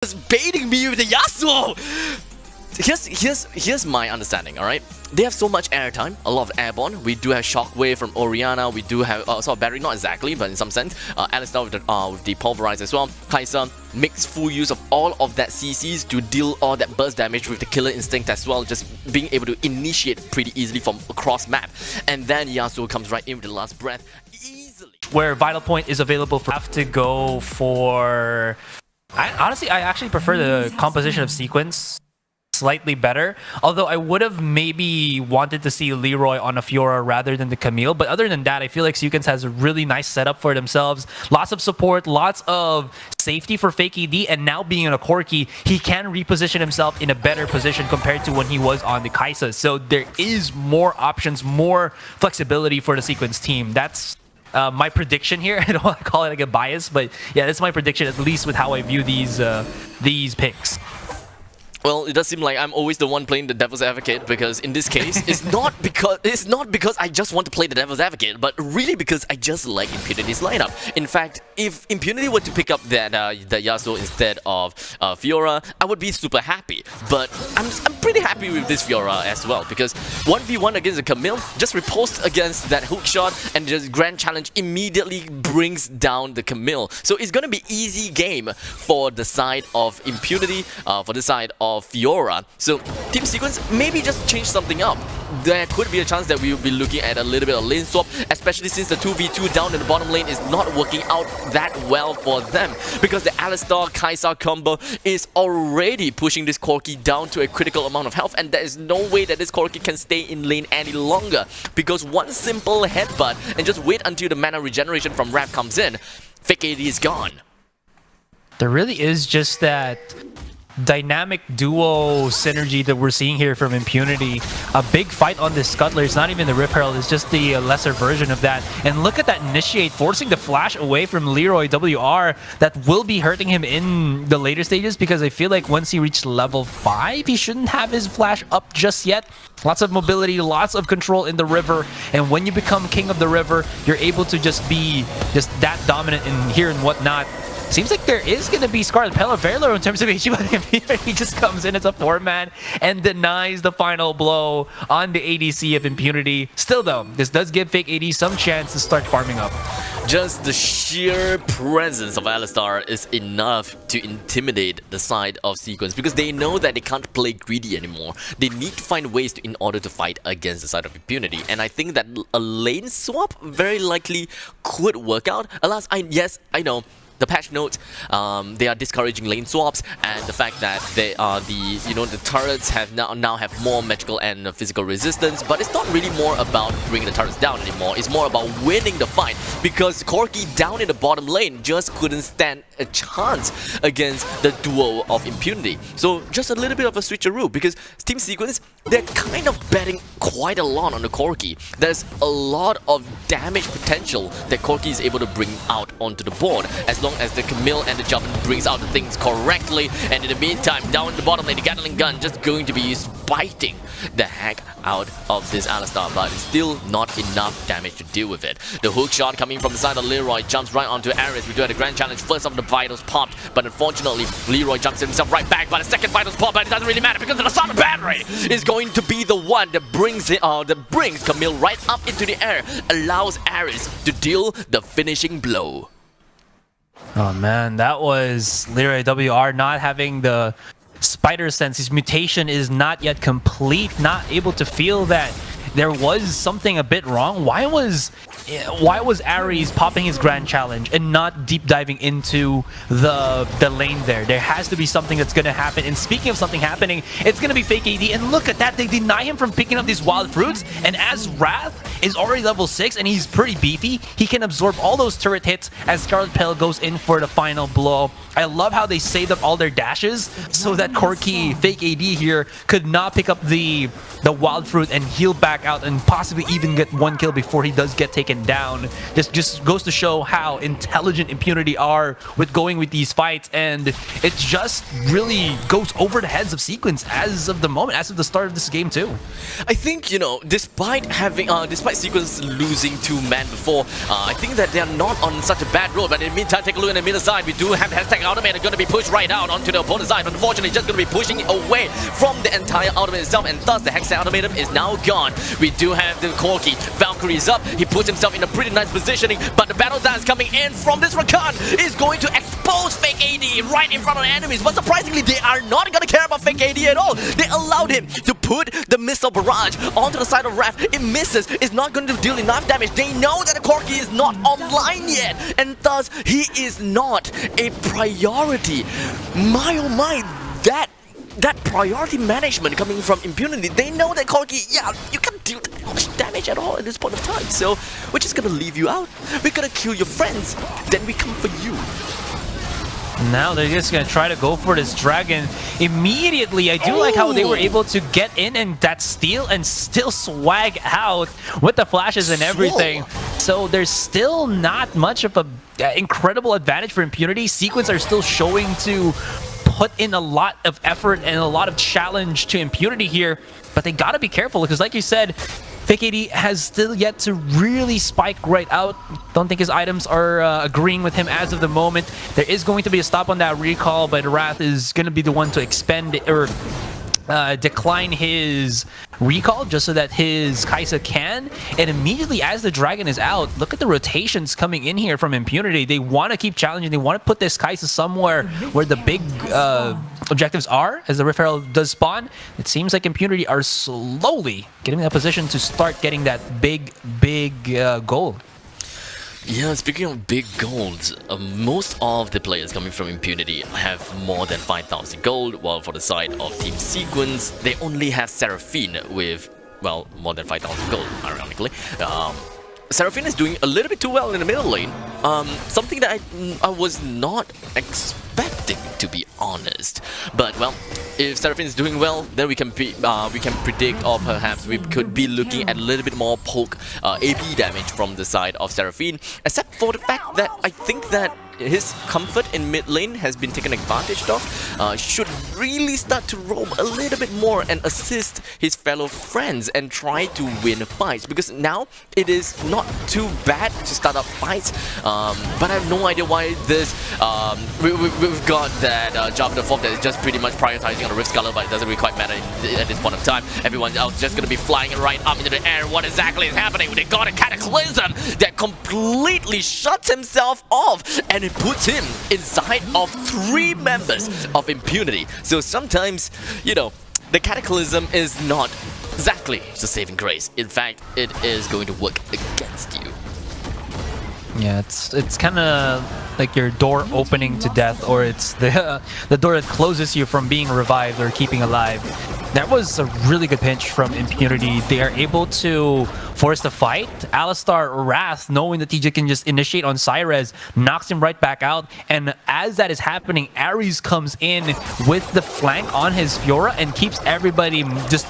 is baiting me with the Yasuo. Here's my understanding, alright? They have so much airtime, a lot of airborne. We do have Shockwave from Orianna, we do have sort of Barry, not exactly, but in some sense. Alistar with the Pulverize as well. Kai'Sa makes full use of all of that CCs to deal all that burst damage with the Killer Instinct as well, just being able to initiate pretty easily from across map. And then Yasuo comes right in with the last breath, easily. Where Vital Point is available for... have to go for... Honestly, I actually prefer the composition of sequence slightly better, although I would have maybe wanted to see Leroy on a Fiora rather than the Camille. But other than that, I feel like Sequence has a really nice setup for themselves. Lots of support, lots of safety for Fake ED, and now being in a Corki, he can reposition himself in a better position compared to when he was on the Kai'Sa. So there is more options, more flexibility for the Sequence team. That's my prediction here. I don't want to call it like a bias, but yeah, that's my prediction, at least with how I view these picks. Well, it does seem like I'm always the one playing the devil's advocate, because in this case, it's not because I just want to play the devil's advocate, but really because I just like Impunity's lineup. In fact, if Impunity were to pick up that Yasuo instead of Fiora, I would be super happy. But I'm pretty happy with this Fiora as well, because 1v1 against the Camille, just riposte against that hook shot, and just Grand Challenge immediately brings down the Camille. So it's gonna be easy game for the side of Impunity, for the side of Fiora. So Team Sequence maybe just change something up. There could be a chance that we will be looking at a little bit of lane swap, especially since the 2v2 down in the bottom lane is not working out that well for them, because the Alistar Kai'Sa combo is already pushing this Corki down to a critical amount of health, and there is no way that this Corki can stay in lane any longer, because one simple headbutt and just wait until the mana regeneration from Wrath comes in, Fake AD is gone. There really is just that dynamic duo synergy that we're seeing here from Impunity. A big fight on this Scuttler. It's not even the Rip Herald, it's just the lesser version of that. And look at that initiate, forcing the flash away from Leroy WR. That will be hurting him in the later stages, because I feel like once he reached level 5, he shouldn't have his flash up just yet. Lots of mobility, lots of control in the river, and when you become king of the river, you're able to just be that dominant in here and whatnot. Seems like there is going to be Scarlet Pelaverlo in terms of HP, but he just comes in as a 4-man and denies the final blow on the ADC of Impunity. Still though, this does give Fake AD some chance to start farming up. Just the sheer presence of Alistar is enough to intimidate the side of Sequence, because they know that they can't play greedy anymore. They need to find ways in order to fight against the side of Impunity, and I think that a lane swap very likely could work out. Alas, yes, I know. The patch note, they are discouraging lane swaps, and the fact that they are the turrets have now have more magical and physical resistance, but it's not really more about bringing the turrets down anymore. It's more about winning the fight, because Corki down in the bottom lane just couldn't stand a chance against the duo of Impunity. So just a little bit of a switcheroo, because Team Sequence, they're kind of betting quite a lot on the Corki. There's a lot of damage potential that Corki is able to bring out onto the board, as long as the Camille and the Jumpin brings out the things correctly. And in the meantime, down in the bottom lane, the Gatling gun just going to be spiting the heck out of this Alistar, but it's still not enough damage to deal with it. The hook shot coming from the side of Leroy jumps right onto Ares. We do have the Grand Challenge. First of the Vitals popped, but unfortunately, Leroy jumps himself right back. But the second Vitals pop, but it doesn't really matter, because the Asana Battery is going to be the one that brings Camille right up into the air, allows Ares to deal the finishing blow. Oh man, that was Leroy WR not having the spider sense. His mutation is not yet complete, not able to feel that there was something a bit wrong. Why was Ares popping his Grand Challenge and not deep diving into the lane there? There has to be something that's going to happen. And speaking of something happening, it's going to be Fake AD. And look at that, they deny him from picking up these wild fruits. And as Wrath is already level 6 and he's pretty beefy, he can absorb all those turret hits as Scarlet Pale goes in for the final blow. I love how they saved up all their dashes so that Corki, Fake AD here, could not pick up the wild fruit and heal back back out and possibly even get one kill before he does get taken down. This just goes to show how intelligent Impunity are with going with these fights, and it just really goes over the heads of Sequence as of the moment, as of the start of this game too. I think, you know, despite Sequence losing 2 men before, I think that they are not on such a bad road. But in the meantime, take a look at the middle side. We do have hashtag ultimate going to be pushed right out onto the opponent's side. Unfortunately, just going to be pushing away from the entire ultimate itself, and thus the hashtag ultimate is now gone. We do have the Corki. Valkyrie is up. He puts himself in a pretty nice positioning, but the battle dance coming in from this Rakan is going to expose Fake AD right in front of the enemies. But surprisingly, they are not going to care about Fake AD at all. They allowed him to put the missile barrage onto the side of Wrath. It misses. It's not going to deal enough damage. They know that the Corki is not online yet, and thus he is not a priority. My oh my, that priority management coming from Impunity. They know that Corki, yeah, you can't deal that much damage at all at this point of time. So we're just gonna leave you out. We're gonna kill your friends. Then we come for you. Now they're just gonna try to go for this dragon immediately. I do like how they were able to get in and that steal and still swag out with the flashes and everything. So there's still not much of a incredible advantage for Impunity. Sequence are still showing to put in a lot of effort and a lot of challenge to Impunity here, but they gotta be careful because, like you said, Fake AD has still yet to really spike right out. Don't think his items are agreeing with him as of the moment. There is going to be a stop on that recall, but Wrath is going to be the one to expend it, or decline his recall just so that his Kai'Sa can. And immediately as the dragon is out, look at the rotations coming in here from Impunity. They want to keep challenging. They want to put this Kai'Sa somewhere where the big objectives are as the Rift Herald does spawn. It seems like Impunity are slowly getting in that position to start getting that big goal. Yeah, speaking of big golds, most of the players coming from Impunity have more than 5,000 gold, while for the side of Team Sequence, they only have Seraphine with, well, more than 5,000 gold, ironically. Seraphine is doing a little bit too well in the middle lane. Something that I was not expecting, to be honest. But well, if Seraphine is doing well, then we can predict, or perhaps we could be looking at a little bit more poke AP damage from the side of Seraphine. Except for the fact that I think that his comfort in mid lane has been taken advantage of. Should really start to roam a little bit more and assist his fellow friends and try to win fights, because now it is not too bad to start up fights. But I have no idea why this we've got that job the Fog that is just pretty much prioritizing on the Rift Sculler, but it doesn't really quite matter at this point of time. Everyone else just gonna be flying right up into the air. What exactly is happening? They got a Cataclysm that completely shuts himself off, and it puts him inside of 3 members of Impunity. So sometimes, you know, the Cataclysm is not exactly the saving grace. In fact, it is going to work against you. Yeah, it's kind of like your door opening to death, or it's the door that closes you from being revived or keeping alive. That was a really good pinch from Impunity. They are able to force the fight. Alistar Wrath, knowing that TJ can just initiate on Cyrez, knocks him right back out. And as that is happening, Ares comes in with the flank on his Fiora and keeps everybody just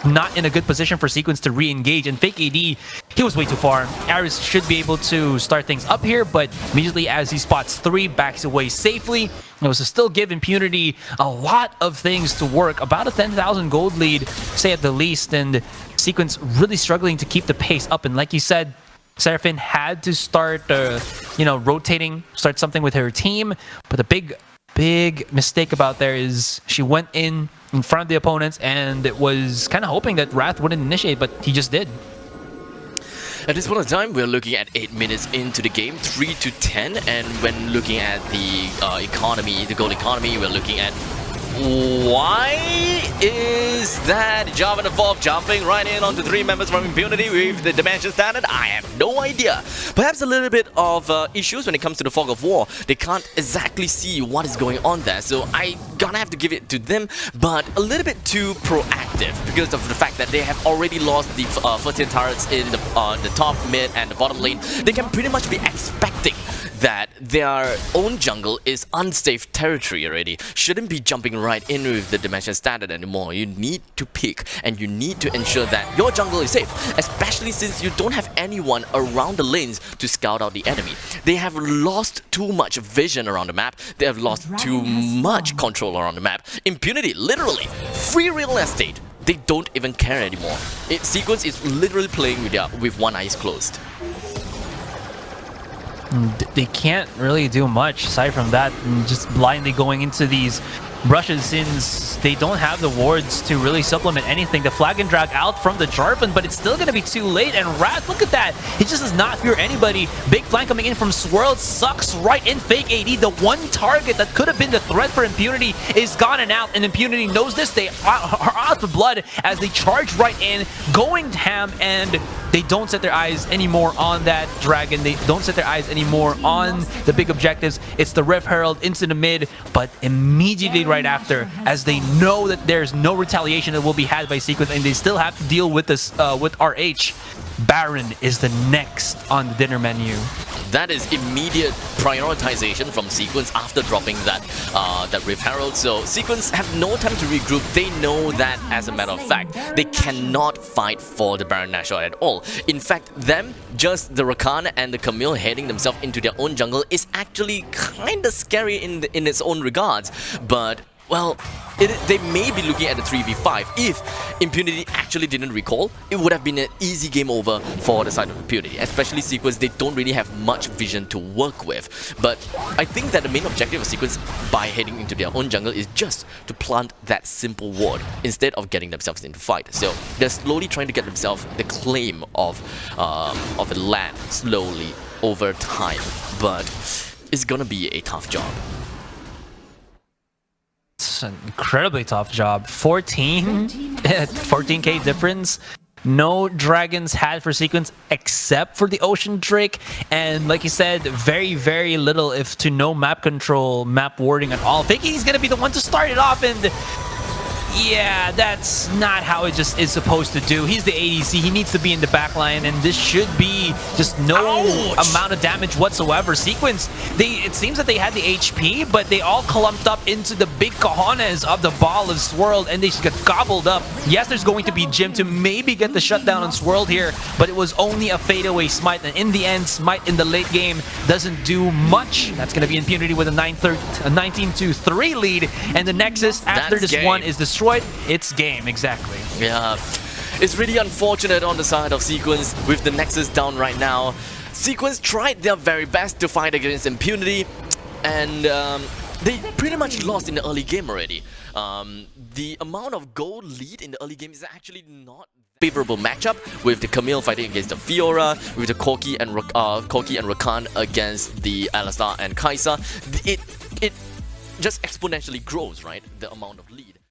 not in a good position for Sequence to re-engage. And Fake AD, he was way too far. Ares should be able to start things up here, but immediately as he spots 3, backs away safely. It was to still give Impunity a lot of things to work. About a 10,000 gold lead, say at the least, and Sequence really struggling to keep the pace up. And like you said, Seraphine had to start, rotating, start something with her team. But the big mistake about there is she went in front of the opponents, and it was kind of hoping that Wrath wouldn't initiate, but he just did. At this point in time, we're looking at 8 minutes into the game, 3-10, and when looking at the economy, the gold economy, we're looking at why is that Java the Fog jumping right in onto 3 members from Impunity with the Dimension Standard? I have no idea. Perhaps a little bit of issues when it comes to the Fog of War. They can't exactly see what is going on there, so I gonna have to give it to them, but a little bit too proactive because of the fact that they have already lost the first tier turrets in the top, mid, and the bottom lane. They can pretty much be expecting that their own jungle is unsafe territory already. Shouldn't be jumping right in with the Dimension Standard anymore. You need to pick and you need to ensure that your jungle is safe, especially since you don't have anyone around the lanes to scout out the enemy. They have lost too much vision around the map. They have lost too much control around the map. Impunity, literally, free real estate. They don't even care anymore. Sequence is literally playing with one eye closed. They can't really do much aside from that, and just blindly going into these brushes since they don't have the wards to really supplement anything. The flag and drag out from the Jarvan, but it's still going to be too late. And Wrath, look at that. He just does not fear anybody. Big flank coming in from Swirl, sucks right in fake AD. The one target that could have been the threat for Impunity is gone and out, and Impunity knows this. They are out of blood as they charge right in, going ham, and they don't set their eyes anymore on that dragon. They don't set their eyes anymore on the big objectives. It's the Rift Herald into the mid, but immediately right after, as they know that there's no retaliation that will be had by Sequence, and they still have to deal with this with RH, Baron is the next on the dinner menu. That is immediate prioritization from Sequence after dropping that Rift Herald. So Sequence have no time to regroup. They know that, as a matter of fact, they cannot fight for the Baron Nashor at all. In fact, just the Rakan and the Camille heading themselves into their own jungle is actually kinda scary in its own regards. But well, they may be looking at a 3v5. If Impunity actually didn't recall, it would have been an easy game over for the side of Impunity. Especially Sequence, they don't really have much vision to work with. But I think that the main objective of Sequence by heading into their own jungle is just to plant that simple ward instead of getting themselves into fight. So they're slowly trying to get themselves the claim of the land slowly over time. But it's gonna be a tough job. It's an incredibly tough job. 14k difference. No dragons had for Sequence except for the Ocean Drake, and like you said, very, very little if to no map control, map warding at all. Thinking he's gonna be the one to start it off, and yeah, that's not how it just is supposed to do. He's the ADC, he needs to be in the backline, and this should be just no amount of damage whatsoever. Sequence, it seems that they had the HP, but they all clumped up into the big cojones of the ball of Swirl, and they just got gobbled up. Yes, there's going to be Jim to maybe get the shutdown on Swirl here, but it was only a fadeaway smite, and in the end, smite in the late game doesn't do much. That's going to be Impunity with a 19-3 lead, and the Nexus after this one is destroyed. It's game, exactly. Yeah, it's really unfortunate on the side of Sequence with the Nexus down right now. Sequence tried their very best to fight against Impunity, and they pretty much lost in the early game already. The amount of gold lead in the early game is actually not favorable matchup with the Camille fighting against the Fiora, with the Corki and Rakan against the Alistar and Kai'Sa. It just exponentially grows, right? The amount of lead.